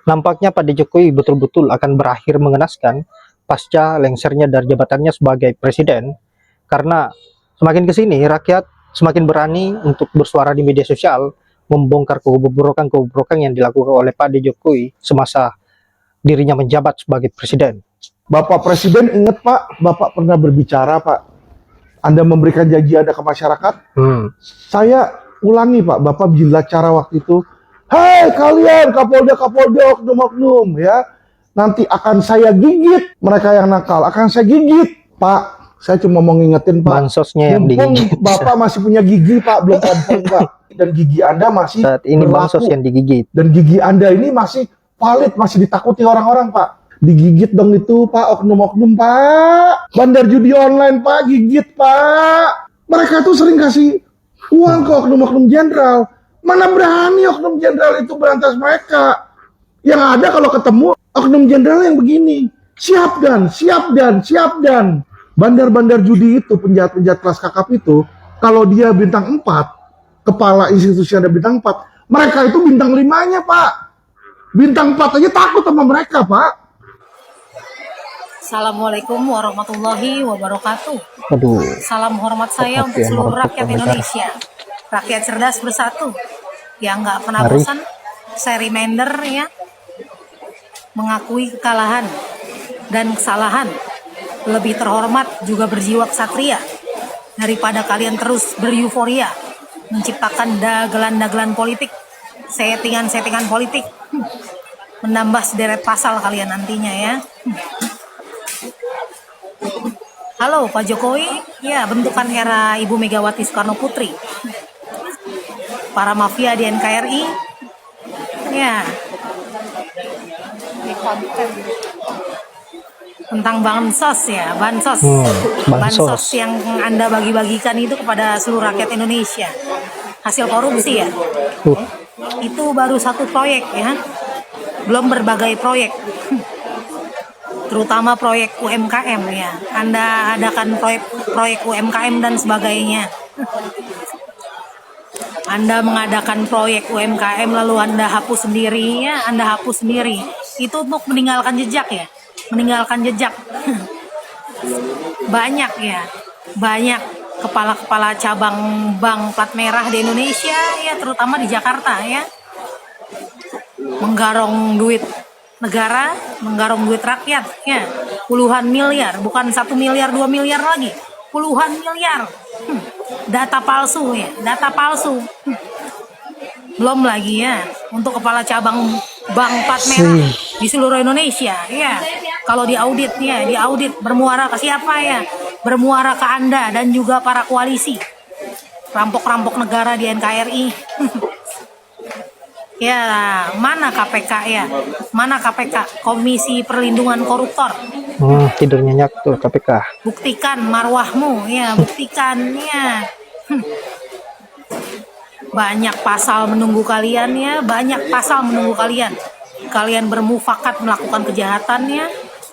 Nampaknya Pak Jokowi betul-betul akan berakhir mengenaskan pasca lengsernya dari jabatannya sebagai presiden, karena semakin ke sini rakyat semakin berani untuk bersuara di media sosial membongkar kebobrokan-kebobrokan yang dilakukan oleh Pak Jokowi semasa dirinya menjabat sebagai presiden. Bapak Presiden ingat Pak, Bapak pernah berbicara Pak, Anda memberikan janji Anda ke masyarakat. Saya ulangi Pak, Bapak bila cara waktu itu, hei kalian Kapolda, oknum-oknum ya, nanti akan saya gigit mereka yang nakal, akan saya gigit. Pak, saya cuma mau ngingetin Pak, bansosnya yang digigit. Bapak masih punya gigi Pak, belum ompong Pak, dan gigi Anda masih Saat ini berlaku. bansos yang digigit. Dan gigi Anda ini masih valid, masih ditakuti orang-orang Pak. Digigit dong itu Pak, oknum-oknum Pak. Bandar judi online Pak, gigit Pak. Mereka tuh sering kasih uang ke oknum-oknum jenderal. Mana berani oknum jenderal itu berantas mereka. Yang ada kalau ketemu oknum jenderal yang begini. Siap dan. Bandar-bandar judi itu, penjahat-penjahat kelas kakap itu, kalau dia bintang 4, kepala institusi ada bintang 4, mereka itu bintang 5-nya Pak. Bintang 4 aja takut sama mereka Pak. Assalamualaikum warahmatullahi wabarakatuh. Aduh. Salam hormat saya untuk seluruh rakyat Indonesia. Rakyat cerdas bersatu. Yang nggak pernah bosan, saya reminder ya, mengakui kekalahan dan kesalahan. Lebih terhormat juga berjiwa ksatria daripada kalian terus bereuforia menciptakan dagelan-dagelan politik, settingan-settingan politik, menambah sederet pasal kalian nantinya ya. Halo Pak Jokowi, ya bentukan era Ibu Megawati Soekarno Putri. Para mafia di NKRI, ya. Tentang bansos ya, bansos yang Anda bagi-bagikan itu kepada seluruh rakyat Indonesia. Hasil korupsi ya. Itu baru satu proyek ya. Belum berbagai proyek. Terutama proyek UMKM ya. Anda adakan proyek UMKM dan sebagainya. Anda mengadakan proyek UMKM lalu Anda hapus sendiri ya, Anda hapus sendiri. Itu untuk meninggalkan jejak ya. Meninggalkan jejak. Banyak ya. Banyak kepala-kepala cabang bank plat merah di Indonesia ya, terutama di Jakarta ya. Menggarong duit negara, menggarong duit rakyat ya, puluhan miliar, bukan 1 miliar 2 miliar lagi, puluhan miliar. Data palsu ya, data palsu. Belum lagi ya untuk kepala cabang bank plat merah di seluruh Indonesia ya, kalau diaudit ya, diaudit bermuara ke siapa ya, bermuara ke Anda dan juga para koalisi rampok-rampok negara di NKRI. Ya, mana KPK ya? Mana KPK? Komisi Perlindungan Koruptor. Tidur nyenyak tuh KPK. Buktikan marwahmu ya, buktikan ya. Banyak pasal menunggu kalian ya, banyak pasal menunggu kalian. Kalian bermufakat melakukan kejahatannya,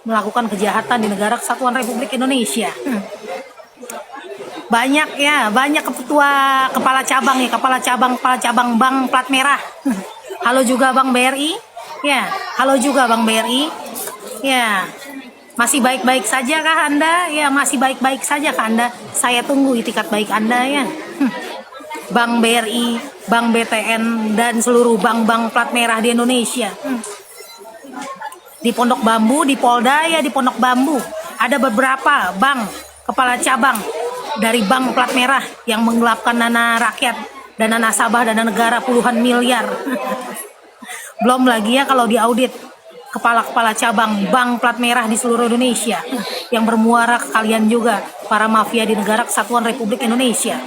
melakukan kejahatan di Negara Kesatuan Republik Indonesia. Banyak ya, banyak ketua kepala cabang ya, kepala cabang bank plat merah. Halo juga Bank BRI, ya, halo juga Bank BRI, ya, masih baik-baik saja kah Anda? Ya, masih baik-baik saja kah Anda? Saya tunggu itikat baik Anda ya. Bank BRI, Bank BTN dan seluruh bank-bank plat merah di Indonesia. Di Pondok Bambu, di Polda ya, di Pondok Bambu ada beberapa bank kepala cabang dari bank plat merah yang menggelapkan dana rakyat, dana nasabah, dana negara puluhan miliar. Belum lagi ya kalau diaudit kepala-kepala cabang bank plat merah di seluruh Indonesia yang bermuara ke kalian juga, para mafia di Negara Kesatuan Republik Indonesia.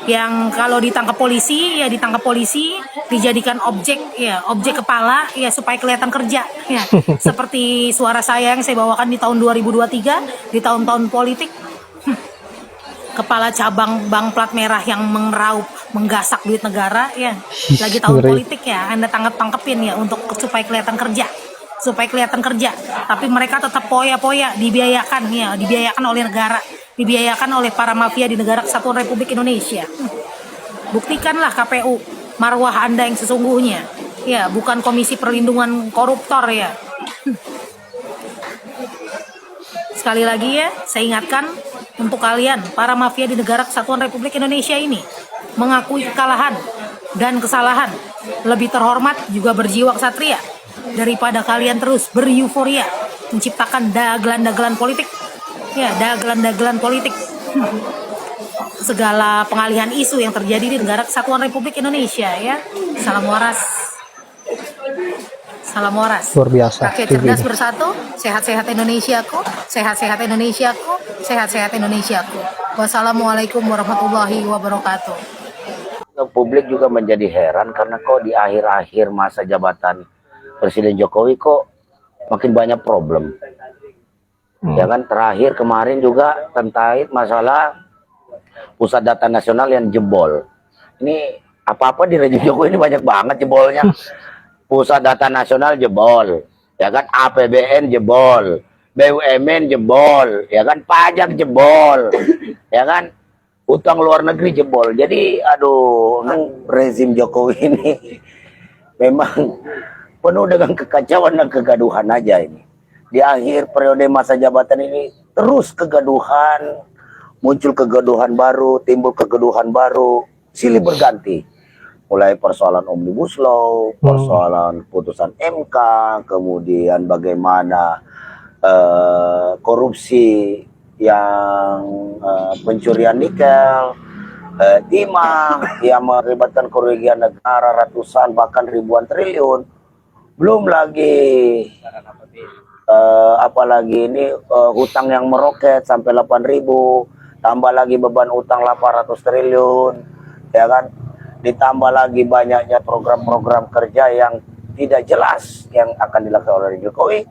Yang kalau ditangkap polisi ya, ditangkap polisi dijadikan objek ya, objek kepala ya, supaya kelihatan kerja ya. Seperti suara saya yang saya bawakan di tahun 2023, di tahun-tahun politik. Kepala cabang bank plat merah yang mengeraup, menggasak duit negara ya, lagi tahun politik ya, Anda tangkepin ya, untuk supaya kelihatan kerja, supaya kelihatan kerja. Tapi mereka tetap poya-poya, dibiayakan ya, dibiayakan oleh negara, dibiayakan oleh para mafia di Negara Kesatuan Republik Indonesia. Buktikanlah KPU marwah Anda yang sesungguhnya. Ya, bukan Komisi Perlindungan Koruptor ya. Sekali lagi ya, saya ingatkan untuk kalian, para mafia di negara kesatuan Republik Indonesia ini, mengakui kekalahan dan kesalahan. Lebih terhormat juga berjiwa ksatria daripada kalian terus beryuforia menciptakan dagelan-dagelan politik. Ya, dagelan-dagelan politik. Segala pengalihan isu yang terjadi di negara kesatuan Republik Indonesia ya. Salam waras. Salam waras. Luar biasa. Rakyat cerdas bersatu, sehat-sehat Indonesiaku, sehat-sehat Indonesiaku, sehat-sehat Indonesiaku. Wassalamualaikum warahmatullahi wabarakatuh. Publik juga menjadi heran karena kok di akhir-akhir masa jabatan Presiden Jokowi kok makin banyak problem. Ya kan, terakhir kemarin juga tentang masalah pusat data nasional yang jebol. Ini apa-apa di rejim Jokowi ini banyak banget jebolnya. Pusat data nasional jebol, ya kan, APBN jebol, BUMN jebol, ya kan, pajak jebol, ya kan, utang luar negeri jebol. Jadi aduh, rezim Jokowi ini memang penuh dengan kekacauan dan kegaduhan aja ini. Di akhir periode masa jabatan ini terus kegaduhan, muncul kegaduhan baru, timbul kegaduhan baru, silih berganti. Mulai persoalan Omnibus Law, persoalan putusan MK, kemudian bagaimana korupsi yang pencurian nikel, timah yang melibatkan kerugian negara ratusan bahkan ribuan triliun. Belum lagi apalagi ini hutang yang meroket sampai 8.000, tambah lagi beban utang 800 triliun, ya kan? Ditambah lagi banyaknya program-program kerja yang tidak jelas yang akan dilakukan oleh Jokowi.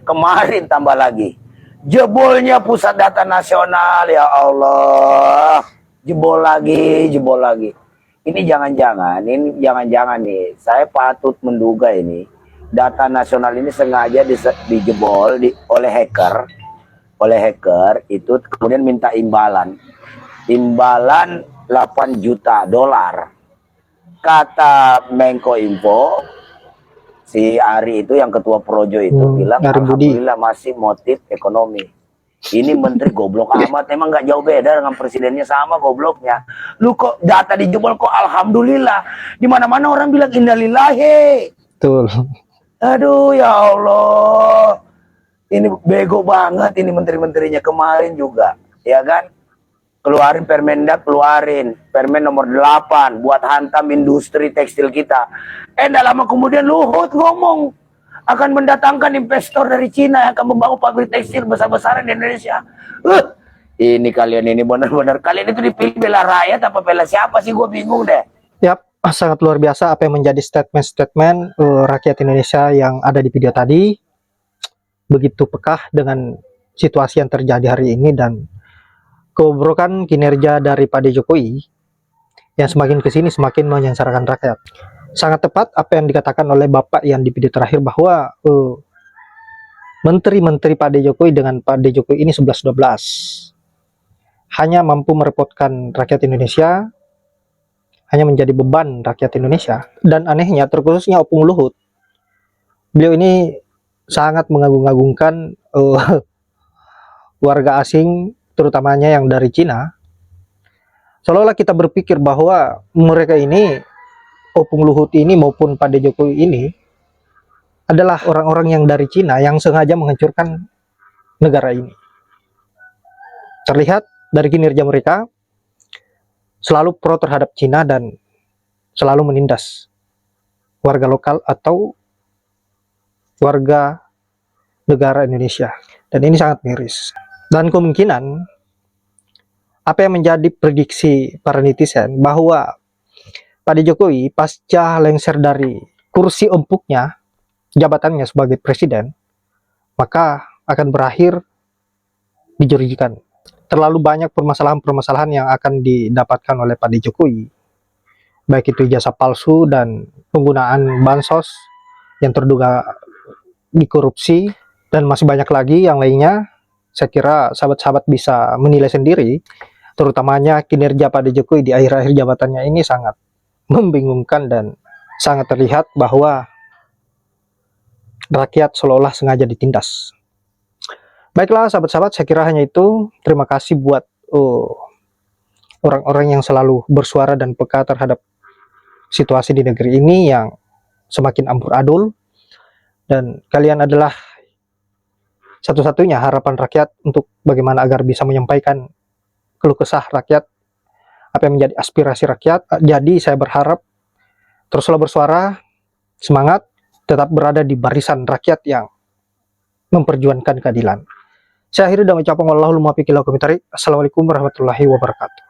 Kemarin tambah lagi jebolnya pusat data nasional, ya Allah, jebol lagi, jebol lagi. Ini jangan-jangan nih, saya patut menduga ini data nasional ini sengaja dijebol oleh hacker itu, kemudian minta imbalan 8 juta dolar. Kata Menko Info, si Ari itu yang ketua Projo itu bilang alhamdulillah masih motif ekonomi. Ini menteri goblok amat, emang nggak jauh beda dengan presidennya, sama gobloknya. Lu kok data dijebol kok alhamdulillah. Di mana-mana orang bilang innalillahi. Betul. Aduh ya Allah. Ini bego banget ini menteri-menterinya. Kemarin juga, ya kan? Keluarin Permendak, keluarin Permen nomor 8 buat hantam industri tekstil kita. Nggak lama kemudian Luhut ngomong akan mendatangkan investor dari Cina yang akan membangun pabrik tekstil besar-besaran di Indonesia. Ini kalian ini benar-benar, kalian itu dipilih bela rakyat apa bela siapa sih, gue bingung deh. Yap, sangat luar biasa apa yang menjadi statement-statement rakyat Indonesia yang ada di video tadi. Begitu pekah dengan situasi yang terjadi hari ini dan kebobrokan kinerja dari Pak Jokowi yang semakin kesini semakin menyengsarakan rakyat. Sangat tepat apa yang dikatakan oleh Bapak yang di video terakhir bahwa menteri-menteri Pak Jokowi dengan Pak Jokowi ini 11-12 hanya mampu merepotkan rakyat Indonesia, hanya menjadi beban rakyat Indonesia. Dan anehnya terkhususnya Opung Luhut, beliau ini sangat mengagung-agungkan warga asing, terutamanya yang dari Cina. Seolah-olah kita berpikir bahwa mereka ini, Opung Luhut ini maupun Pak Jokowi ini adalah orang-orang yang dari Cina yang sengaja menghancurkan negara ini. Terlihat dari kinerja mereka selalu pro terhadap Cina dan selalu menindas warga lokal atau warga negara Indonesia. Dan ini sangat miris. Dan kemungkinan apa yang menjadi prediksi para netizen bahwa Pak Jokowi pasca lengser dari kursi empuknya jabatannya sebagai presiden, maka akan berakhir dijerujikan. Terlalu banyak permasalahan-permasalahan yang akan didapatkan oleh Pak Jokowi, baik itu ijazah palsu dan penggunaan bansos yang terduga dikorupsi, dan masih banyak lagi yang lainnya. Saya kira sahabat-sahabat bisa menilai sendiri, terutamanya kinerja Pak Jokowi di akhir-akhir jabatannya ini sangat membingungkan dan sangat terlihat bahwa rakyat seolah-olah sengaja ditindas. Baiklah sahabat-sahabat, saya kira hanya itu. Terima kasih buat orang-orang yang selalu bersuara dan peka terhadap situasi di negeri ini yang semakin amburadul, dan kalian adalah satu-satunya harapan rakyat untuk bagaimana agar bisa menyampaikan keluh kesah rakyat, apa yang menjadi aspirasi rakyat. Jadi saya berharap teruslah bersuara, semangat, tetap berada di barisan rakyat yang memperjuangkan keadilan. Saya akhiri dengan ucapan wallahul muwaffiq ila aqwamit thoriq. Assalamualaikum warahmatullahi wabarakatuh.